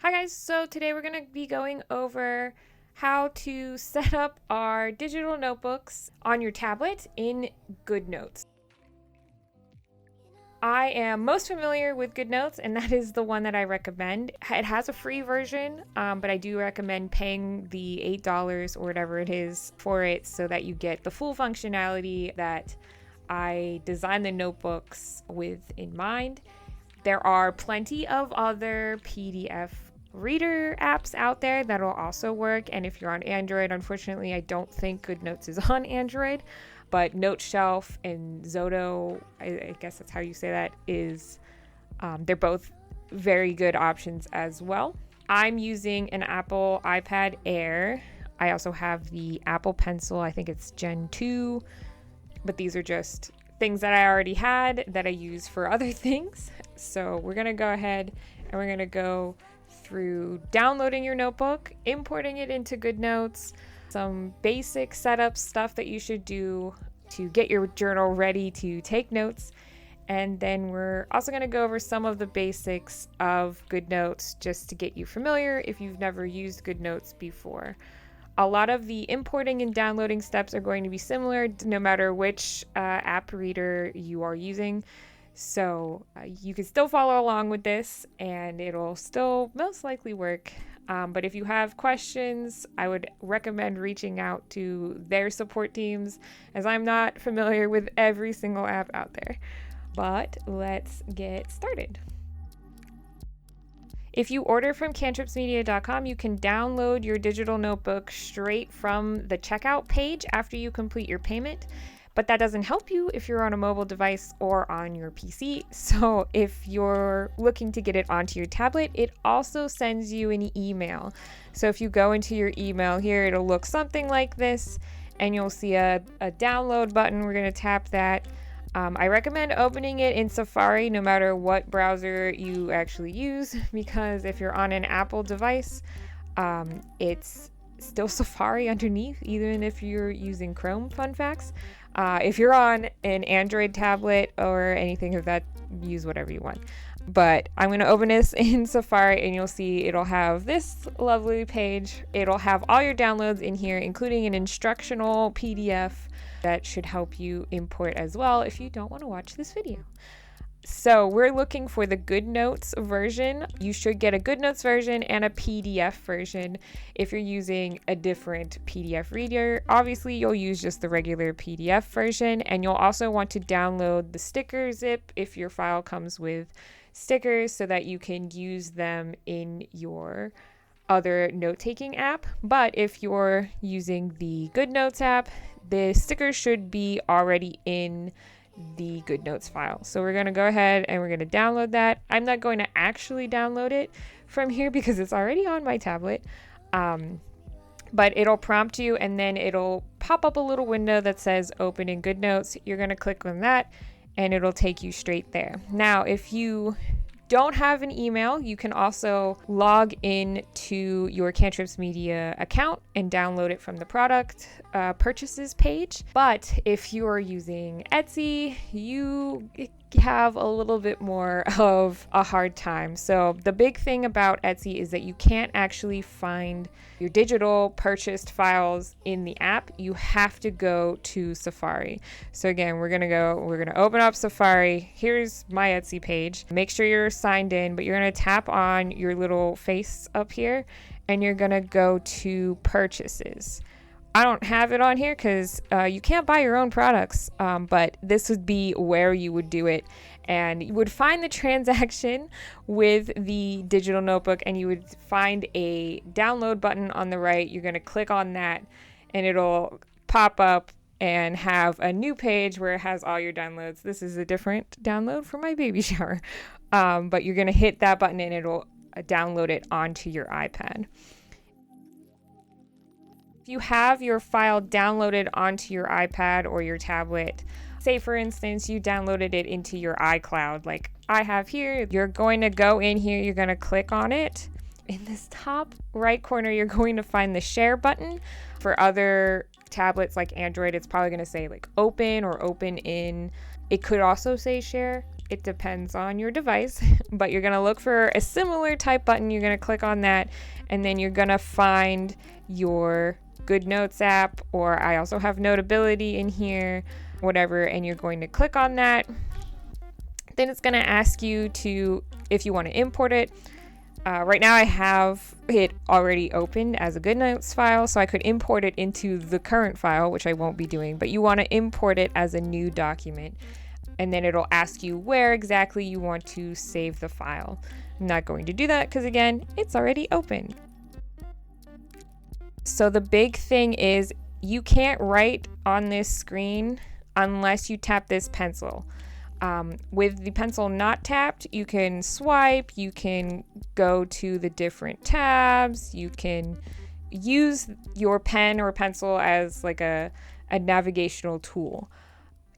Hi guys, so today we're going to be going over how to set up our digital notebooks on your tablet in GoodNotes. I am most familiar with GoodNotes, and that is the one that I recommend. It has a free version, but I do recommend paying the $8 or whatever it is for it so that you get the full functionality that I designed the notebooks with in mind. There are plenty of other PDF reader apps out there that'll also work, and if you're on Android, unfortunately I don't think GoodNotes is on Android, but NoteShelf and XODO, I guess that's how you say that, is they're both very good options as well. I'm using an Apple iPad Air. I also have the Apple Pencil, I think it's Gen 2, but these are just things that I already had that I use for other things. So we're gonna go ahead and we're gonna go through downloading your notebook, importing it into GoodNotes, some basic setup stuff that you should do to get your journal ready to take notes. And then we're also going to go over some of the basics of GoodNotes just to get you familiar if you've never used GoodNotes before. A lot of the importing and downloading steps are going to be similar no matter which app reader you are using. So you can still follow along with this and it'll still most likely work. But if you have questions, I would recommend reaching out to their support teams, as I'm not familiar with every single app out there. But let's get started. If you order from cantripsmedia.com, you can download your digital notebook straight from the checkout page after you complete your payment. But that doesn't help you if you're on a mobile device or on your PC. So if you're looking to get it onto your tablet, it also sends you an email. So if you go into your email here, it'll look something like this, and you'll see a download button. We're going to tap that. I recommend opening it in Safari no matter what browser you actually use, because if you're on an Apple device, it's still Safari underneath, even if you're using Chrome. Fun facts. If you're on an Android tablet or anything of that, use whatever you want. But I'm going to open this in Safari and you'll see it'll have this lovely page. It'll have all your downloads in here, including an instructional PDF that should help you import as well if you don't want to watch this video. So we're looking for the GoodNotes version. You should get a GoodNotes version and a PDF version if you're using a different PDF reader. Obviously, you'll use just the regular PDF version, and you'll also want to download the sticker zip if your file comes with stickers so that you can use them in your other note-taking app. But if you're using the GoodNotes app, the stickers should be already in the GoodNotes file. So we're going to go ahead and we're going to download that. I'm not going to actually download it from here because it's already on my tablet. But it'll prompt you and then it'll pop up a little window that says open in GoodNotes. You're going to click on that and it'll take you straight there. Now, if you don't have an email, you can also log in to your Cantrips Media account and download it from the product purchases page. But if you are using Etsy, you have a little bit more of a hard time. So the big thing about Etsy is that you can't actually find your digital purchased files in the app. You have to go to Safari. So again, we're gonna open up Safari. Here's my Etsy page. Make sure you're signed in, but you're gonna tap on your little face up here and you're gonna go to purchases. I don't have it on here because you can't buy your own products, but this would be where you would do it. And you would find the transaction with the digital notebook and you would find a download button on the right. You're going to click on that and it'll pop up and have a new page where it has all your downloads. This is a different download for my baby shower. But you're going to hit that button and it'll download it onto your iPad. If you have your file downloaded onto your iPad or your tablet, say for instance you downloaded it into your iCloud like I have here, you're going to go in here, you're going to click on it. In this top right corner, you're going to find the share button. For other tablets like Android, it's probably going to say like open or open in. It could also say share. It depends on your device, but you're going to look for a similar type button. You're going to click on that, and then you're going to find your GoodNotes app, or I also have Notability in here, whatever, and you're going to click on that. Then it's going to ask you if you want to import it. Right now I have it already opened as a GoodNotes file, so I could import it into the current file, which I won't be doing, but you want to import it as a new document, and then it'll ask you where exactly you want to save the file. I'm not going to do that because, again, it's already open. So the big thing is you can't write on this screen unless you tap this pencil. With the pencil not tapped, you can swipe, you can go to the different tabs, you can use your pen or pencil as like a navigational tool.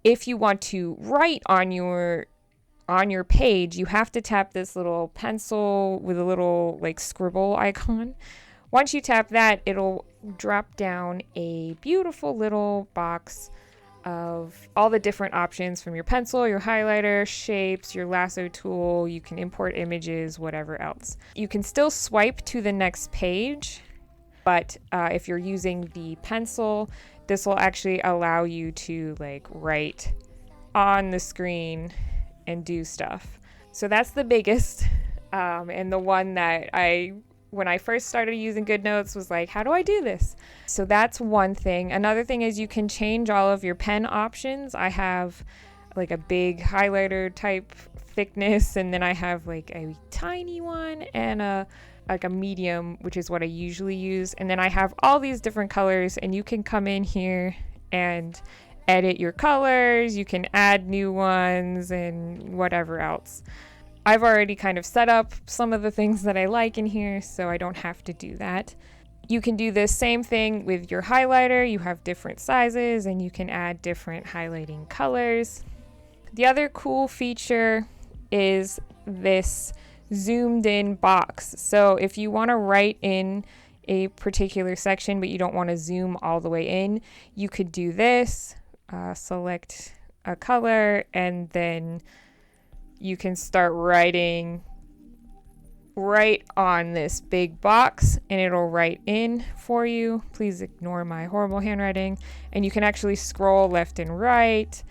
If you want to write on your page, you have to tap this little pencil with a little like scribble icon. Once you tap that, it'll drop down a beautiful little box of all the different options from your pencil, your highlighter, shapes, your lasso tool. You can import images, whatever else. You can still swipe to the next page, but if you're using the pencil, this will actually allow you to like write on the screen and do stuff. So that's the biggest, and the one that when I first started using GoodNotes was like, how do I do this? So that's one thing. Another thing is you can change all of your pen options. I have like a big highlighter type thickness, and then I have like a tiny one and a medium, which is what I usually use. And then I have all these different colors, and you can come in here and edit your colors. You can add new ones and whatever else. I've already kind of set up some of the things that I like in here, so I don't have to do that. You can do the same thing with your highlighter. You have different sizes, and you can add different highlighting colors. The other cool feature is this zoomed in box. So if you want to write in a particular section, but you don't want to zoom all the way in, you could do this, select a color, and then you can start writing right on this big box, and it'll write in for you. Please ignore my horrible handwriting. And you can actually scroll left and right.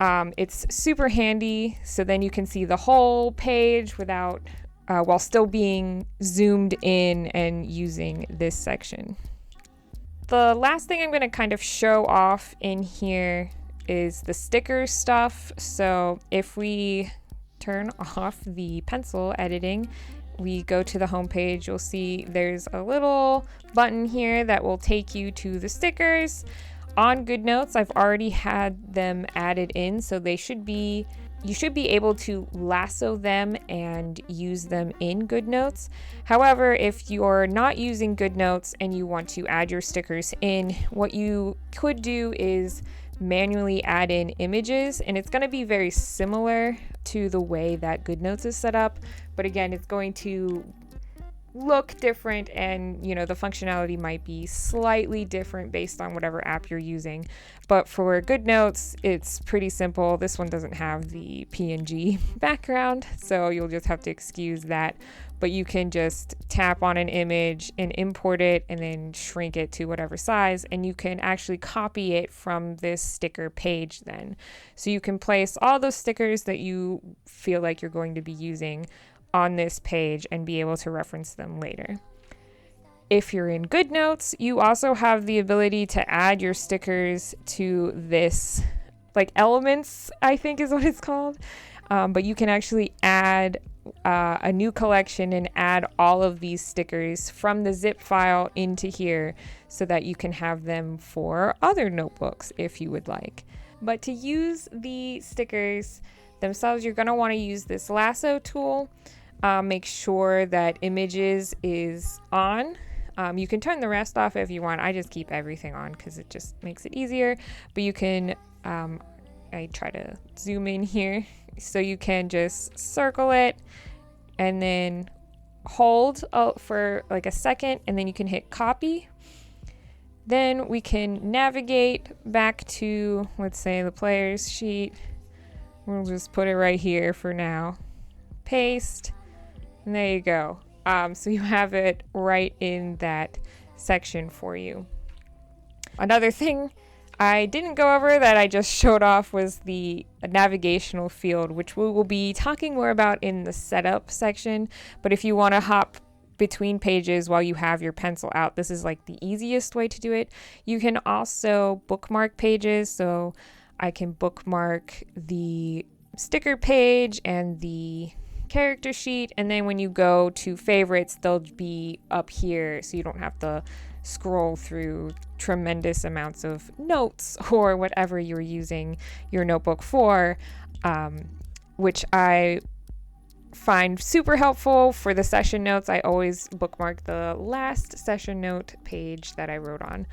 It's super handy, so then you can see the whole page without while still being zoomed in and using this section. The last thing I'm going to kind of show off in here is the sticker stuff. So if we turn off the pencil editing, we go to the home page, you'll see there's a little button here that will take you to the stickers. On GoodNotes, I've already had them added in, so you should be able to lasso them and use them in GoodNotes. However, if you're not using GoodNotes and you want to add your stickers in, what you could do is manually add in images, and it's going to be very similar to the way that GoodNotes is set up, but again, it's going to look different, and the functionality might be slightly different based on whatever app you're using. But for GoodNotes, it's pretty simple. This one doesn't have the PNG background, so you'll just have to excuse that. But you can just tap on an image and import it and then shrink it to whatever size, and you can actually copy it from this sticker page then. So you can place all those stickers that you feel like you're going to be using on this page and be able to reference them later. If you're in GoodNotes, you also have the ability to add your stickers to this, like elements, I think is what it's called. But you can actually add a new collection and add all of these stickers from the zip file into here so that you can have them for other notebooks if you would like. But to use the stickers themselves, you're going to want to use this lasso tool. Make sure that images is on. You can turn the rest off if you want. I just keep everything on because it just makes it easier. But you can, I try to zoom in here. So you can just circle it and then hold for like a second, and then you can hit copy. Then we can navigate back to, let's say, the player's sheet. We'll just put it right here for now. Paste, and there you go. So you have it right in that section for you. Another thing I didn't go over that I just showed off was the navigational field, which we will be talking more about in the setup section. But if you want to hop between pages while you have your pencil out, this is like the easiest way to do it. You can also bookmark pages. So I can bookmark the sticker page and the character sheet, and then when you go to favorites, they'll be up here, so you don't have to scroll through tremendous amounts of notes or whatever you're using your notebook for, which I find super helpful. For the session notes, I always bookmark the last session note page that I wrote on.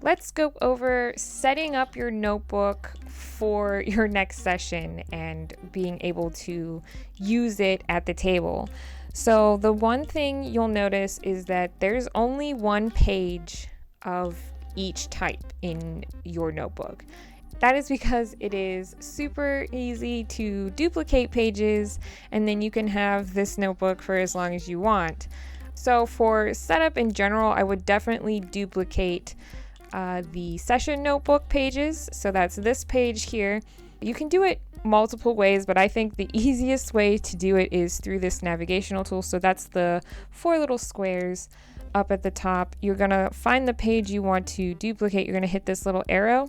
Let's go over setting up your notebook for your next session and being able to use it at the table. So the one thing you'll notice is that there's only one page of each type in your notebook. That is because it is super easy to duplicate pages, and then you can have this notebook for as long as you want. So for setup in general, I would definitely duplicate the session notebook pages. So that's this page here. You can do it multiple ways, but I think the easiest way to do it is through this navigational tool. So that's the 4 little squares up at the top. You're gonna find the page you want to duplicate. You're gonna hit this little arrow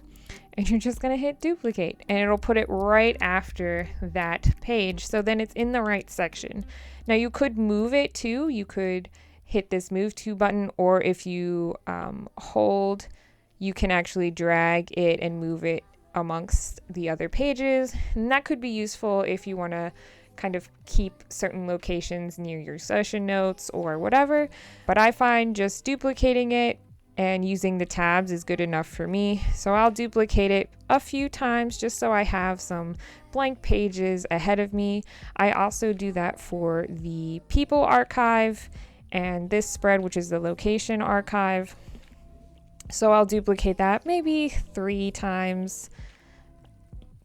and you're just gonna hit duplicate, and it'll put it right after that page. So then it's in the right section. Now you could move it too. You could hit this move to button, or if you hold, you can actually drag it and move it amongst the other pages. And that could be useful if you want to kind of keep certain locations near your session notes or whatever. But I find just duplicating it and using the tabs is good enough for me. So I'll duplicate it a few times just so I have some blank pages ahead of me. I also do that for the people archive and this spread, which is the location archive. So I'll duplicate that maybe 3 times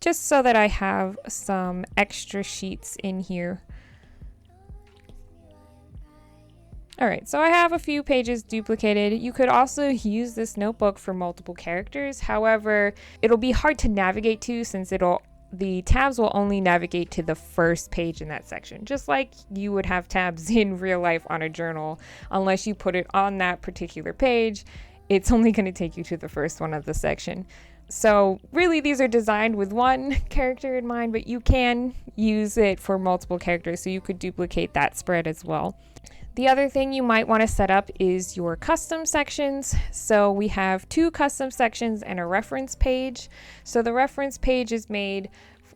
just so that I have some extra sheets in here. All right, so I have a few pages duplicated. You could also use this notebook for multiple characters. However, it'll be hard to navigate to since the tabs will only navigate to the first page in that section, just like you would have tabs in real life on a journal. Unless you put it on that particular page, it's only going to take you to the first one of the section. So really these are designed with one character in mind, but you can use it for multiple characters, so you could duplicate that spread as well. The other thing you might want to set up is your custom sections. So we have 2 custom sections and a reference page. So the reference page is made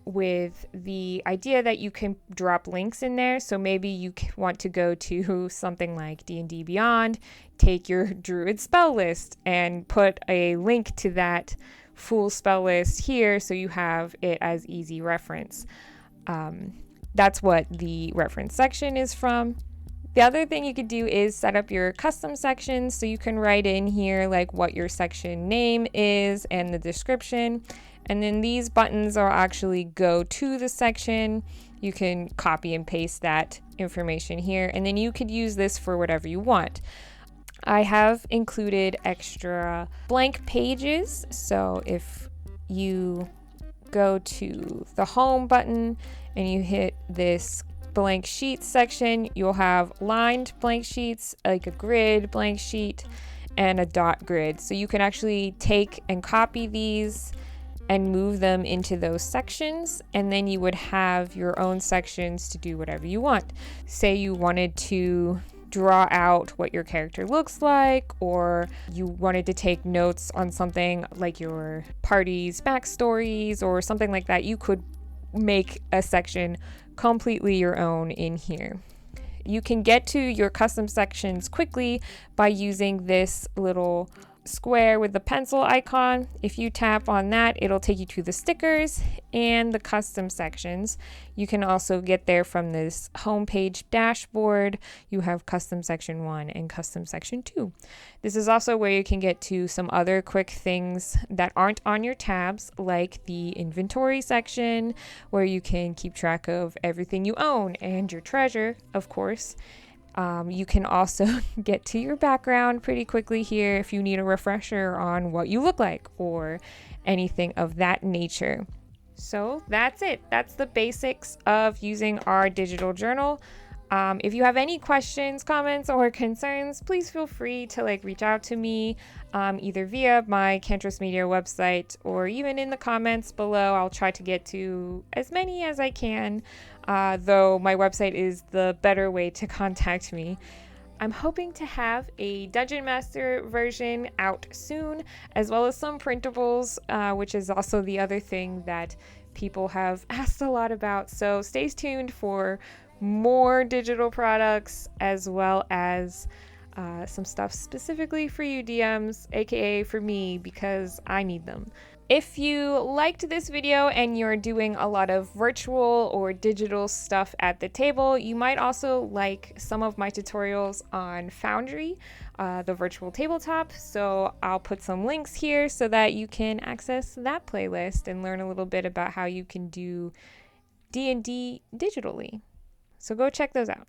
with the idea that you can drop links in there. So maybe you want to go to something like D&D Beyond, take your Druid spell list and put a link to that full spell list here so you have it as easy reference. That's what the reference section is from. The other thing you could do is set up your custom sections, so you can write in here like what your section name is and the description, and then these buttons will actually go to the section. You can copy and paste that information here, and then you could use this for whatever you want. I have included extra blank pages, so if you go to the home button and you hit this blank sheet section, you'll have lined blank sheets, like a grid blank sheet and a dot grid. So you can actually take and copy these and move them into those sections, and then you would have your own sections to do whatever you want. Say you wanted to draw out what your character looks like, or you wanted to take notes on something like your party's backstories or something like that, you could make a section completely your own in here. You can get to your custom sections quickly by using this little square with the pencil icon. If you tap on that, it'll take you to the stickers and the custom sections. You can also get there from this homepage dashboard. You have custom section 1 and custom section 2. This is also where you can get to some other quick things that aren't on your tabs, like the inventory section, where you can keep track of everything you own and your treasure, of course. You can also get to your background pretty quickly here if you need a refresher on what you look like or anything of that nature. So that's it. That's the basics of using our digital journal. If you have any questions, comments, or concerns, please feel free to reach out to me either via my Cantrips Media website or even in the comments below. I'll try to get to as many as I can, though my website is the better way to contact me. I'm hoping to have a Dungeon Master version out soon, as well as some printables, which is also the other thing that people have asked a lot about. So stay tuned for more digital products, as well as some stuff specifically for you DMs, aka for me, because I need them. If you liked this video and you're doing a lot of virtual or digital stuff at the table, you might also like some of my tutorials on Foundry, the virtual tabletop. So I'll put some links here so that you can access that playlist and learn a little bit about how you can do D&D digitally. So go check those out.